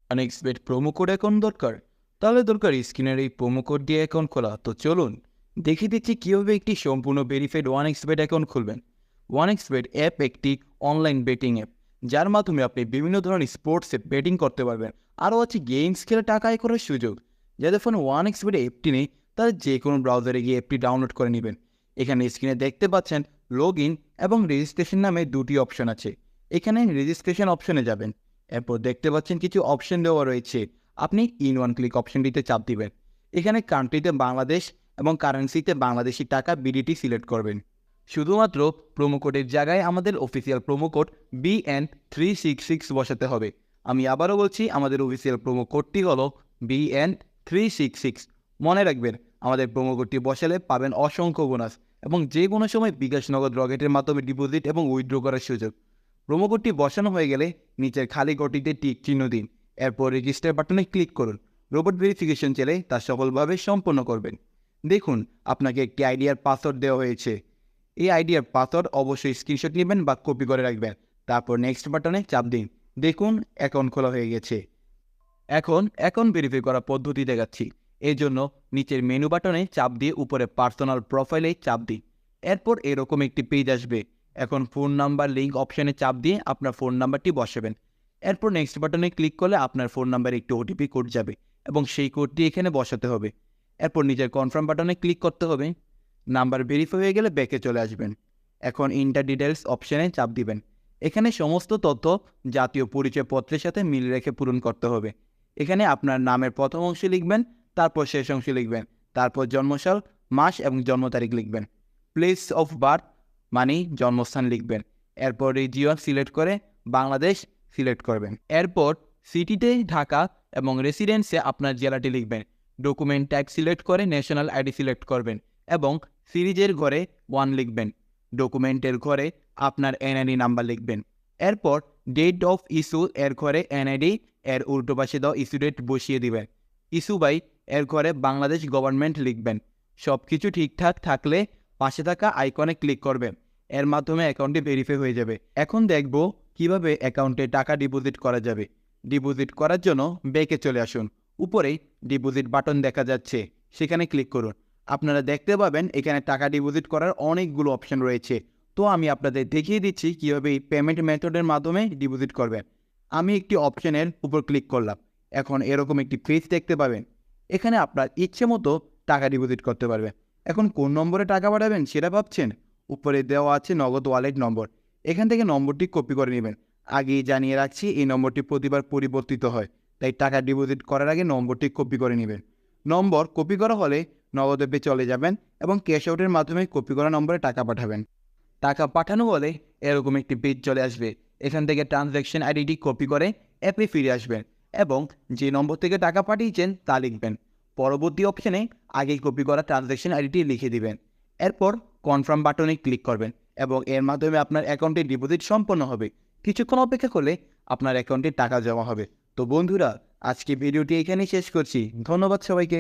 আনএক্সপেক্ট promo code account দরকার? তাহলে দরকার স্ক্রিনের এই প্রোমো কোড দিয়ে অ্যাকাউন্ট খোলা। তো চলুন দেখিয়ে দিচ্ছি কীভাবে একটি সম্পূর্ণ ভেরিফাইড ওয়ানএক্সপেট অ্যাকাউন্ট খুলবেন। ওয়ানএক্সপেট অ্যাপ একটি অনলাইন বেটিং অ্যাপ, যার মাধ্যমে আপনি বিভিন্ন ধরনের স্পোর্টসে বেটিং করতে পারবেন। আরও আছে গেমস খেলে টাকা আয় করার সুযোগ। যাদের ফোনে ওয়ানএক্সপেট অ্যাপটি নেই, তারা যে কোনো ব্রাউজারে গিয়ে অ্যাপটি ডাউনলোড করে নেবেন। এখানে স্ক্রিনে দেখতে পাচ্ছেন লগ ইন এবং রেজিস্ট্রেশন নামে দুটি অপশন আছে। এখানে রেজিস্ট্রেশন অপশনে যাবেন। এরপর দেখতে পাচ্ছেন কিছু অপশন দেওয়া রয়েছে। আপনি ইন ওয়ান ক্লিক অপশনটিতে চাপ দিবেন। এখানে কান্ট্রিতে বাংলাদেশ এবং কারেন্সিতে বাংলাদেশি টাকা বিডিটি সিলেক্ট করবেন। শুধুমাত্র প্রোমো কোডের জায়গায় আমাদের অফিসিয়াল প্রোমো কোড BN366 বসাতে হবে। আমি আবারও বলছি, আমাদের অফিসিয়াল প্রোমো কোডটি হলো BN366। মনে রাখবেন, আমাদের প্রোমো কোডটি বসালে পাবেন অসংখ্য বোনাস এবং যে কোনো সময় বিকাশ নগদ রকেটের মাধ্যমে ডিপোজিট এবং উইথড্র করার সুযোগ। প্রোমো কোডটি বসানো হয়ে গেলে নিচের খালি ঘরটিতে টিক চিহ্ন দিন। এরপর রেজিস্টার বাটনে ক্লিক করুন। রোবট ভেরিফিকেশন চাইলে তা সফলভাবে সম্পন্ন করবেন। দেখুন, আপনাকে একটি আইডিয়ার পাসওয়ার্ড দেওয়া হয়েছে। এই আইডিয়ার পাসওয়ার্ড অবশ্যই স্ক্রিনশট নেবেন বা কপি করে রাখবেন। তারপর নেক্সট বাটনে চাপ দিন। দেখুন, অ্যাকাউন্ট খোলা হয়ে গেছে। এখন অ্যাকাউন্ট ভেরিফাই করার পদ্ধতি দেখাচ্ছি। এর জন্য নিচের মেনু বাটনে চাপ দিয়ে উপরে পার্সোনাল প্রোফাইলে চাপ দিন। এরপর এরকম একটি পেজ আসবে। এখন ফোন নাম্বার লিঙ্ক অপশানে চাপ দিয়ে আপনার ফোন নাম্বারটি বসাবেন। এরপর নেক্সট বাটনে ক্লিক করলে আপনার ফোন নাম্বারে একটি ওটিপি কোড যাবে এবং সেই কোডটি এখানে বসাতে হবে। এরপর নিজের কনফার্ম বাটনে ক্লিক করতে হবে। নাম্বার ভেরিফাই হয়ে গেলে ব্যাকে চলে আসবেন। এখন ইন্টার ডিটেলস অপশানে চাপ দিবেন। এখানে সমস্ত তথ্য জাতীয় পরিচয়পত্রের সাথে মিল রেখে পূরণ করতে হবে। এখানে আপনার নামের প্রথম অংশে লিখবেন, তারপর শেষ অংশে লিখবেন, তারপর জন্মসাল, মাস এবং জন্ম তারিখ লিখবেন। প্লেস অফ বার্থ মানে জন্মস্থান লিখবেন। এরপর রিজিয়ন সিলেক্ট করে বাংলাদেশ সিলেক্ট করবেন। এরপর সিটিতে ঢাকা এবং রেসিডেন্সে আপনার জেলাটি লিখবেন। ডকুমেন্ট ট্যাগ সিলেক্ট করে ন্যাশনাল আইডি সিলেক্ট করবেন এবং সিরিজের ঘরে 1 লিখবেন। ডকুমেন্টের ঘরে আপনার এনআইডি নাম্বার লিখবেন। এরপর ডেট অফ ইস্যু এর ঘরে এনআইডি এর উল্টো পাশে দেওয়া ইস্যু ডেট বসিয়ে দিবেন। ইস্যু বাই এর ঘরে বাংলাদেশ গভর্নমেন্ট লিখবেন। সব কিছু ঠিকঠাক থাকলে পাশে থাকা আইকনে ক্লিক করবেন। এর মাধ্যমে অ্যাকাউন্টটি ভেরিফাই হয়ে যাবে। এখন দেখব কিভাবে অ্যাকাউন্টে টাকা ডিপোজিট করা যাবে। ডিপোজিট করার জন্য ব্যাকে চলে আসুন। উপরেই ডিপোজিট বাটন দেখা যাচ্ছে, সেখানে ক্লিক করুন। আপনারা দেখতে পাবেন এখানে টাকা ডিপোজিট করার অনেকগুলো অপশন রয়েছে। তো আমি আপনাদের দেখিয়ে দিচ্ছি কীভাবে এই পেমেন্ট মেথডের মাধ্যমে ডিপোজিট করবেন। আমি একটি অপশনের উপর ক্লিক করলাম। এখন এরকম একটি পেজ দেখতে পাবেন। এখানে আপনার ইচ্ছে মতো টাকা ডিপোজিট করতে পারবেন। এখন কোন নম্বরে টাকা পাঠাবেন সেটা ভাবছেন? উপরে দেওয়া আছে নগদ ওয়ালেট নম্বর। এখান থেকে নম্বরটি কপি করে নেবেন। আগেই জানিয়ে রাখছি, এই নম্বরটি প্রতিবার পরিবর্তিত হয়, তাই টাকা ডিপোজিট করার আগে নম্বরটি কপি করে নেবেন। নম্বর কপি করা হলে নগদ অ্যাপে চলে যাবেন এবং ক্যাশ আউটের মাধ্যমে কপি করা নম্বরে টাকা পাঠাবেন। টাকা পাঠানো হলে এরকম একটি পেজ চলে আসবে। এখান থেকে ট্রানজ্যাকশন আইডিটি কপি করে অ্যাপে ফিরে আসবেন এবং যে নম্বর থেকে টাকা পাঠিয়েছেন তা লিখবেন। পরবর্তী অপশানে আগেই কপি করা ট্রানজ্যাকশন আইডিটি লিখে দিবেন। এরপর কনফার্ম বাটনে ক্লিক করবেন এবং এর মাধ্যমে আপনার অ্যাকাউন্টে ডিপোজিট সম্পন্ন হবে। কিছুক্ষণ অপেক্ষা করলে আপনার অ্যাকাউন্টে টাকা জমা হবে। তো বন্ধুরা, আজকে ভিডিওটি এখানেই শেষ করছি। ধন্যবাদ সবাইকে।